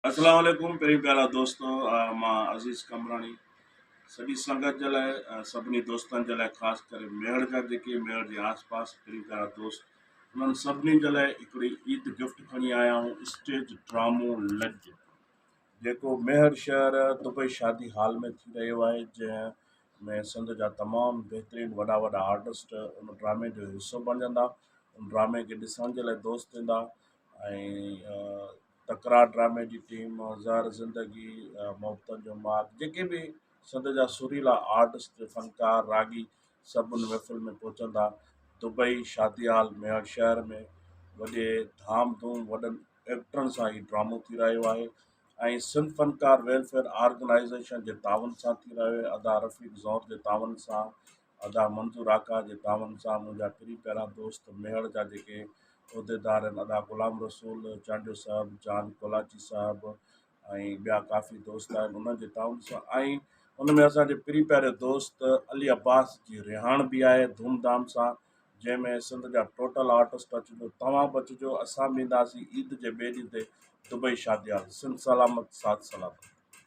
अस्सलाम वालेकुम पहिरीं प्यारा दोस्तो मां अज़ीज़ कमरानी सॼी संगत जे लाइ सभिनी दोस्तनि जे लाइ ख़ासि करे मेड़ जा जेके मेड़ जे आसपास पहिरीं प्यारा दोस्त उन्हनि सभिनी जे लाइ हिकिड़ी ईद गिफ्ट खणी आया आहियूं स्टेज ड्रामो लज जेको मेहर शहर दुबई शादी हाल में थी रहियो आहे जंहिं में सिंध जा तमामु बहितरीनु वॾा वॾा आर्टिस्ट उन ड्रामे जो हिसो बणजंदा उन ड्रामे खे ॾिसण जे लाइ दोस्त ईंदा ऐं तकरार ड्रामे जी टीम ज़हर ज़िंदगी मोहब्बतनि जो मार्ग जेके बि सिंध जा सुरीला आर्टिस्ट फ़नकार रागी सभु उन महफ़िल में पहुचंदा दुबई शादी हाल मेहर शहर में वॾे धाम धूम वॾनि एक्टरनि सां ही ड्रामो थी रहियो आहे ऐं सिंध फ़नकार वेलफेयर ऑर्गेनाइज़ेशन जे तावन सां थी रहियो आहे अदा रफ़ीक ज़ौर जे तावन सां अदा मंज़ूर आका जे तावन सां मुंहिंजा पहिरीं प्यारा दोस्त मेहर जा जेके उहिदेदार आहिनि अदा ग़ुलाम रसूल चांडियो साहिबु जान कोलाची साहिबु ऐं ॿिया काफ़ी दोस्त आहिनि उन्हनि जे तावन सां ऐं उन में असांजे पहिरीं प्यारे दोस्त अली अब्बास जी रिहाण बि आहे धूमधाम सां जंहिंमें सिंध जा टोटल आर्टिस्ट अचिजो तव्हां बि अचिजो असां बि ईंदासीं ईद जे ॿिए ॾींहं ते दुबई शादी हाल सिंध सलामत साथ सलामत।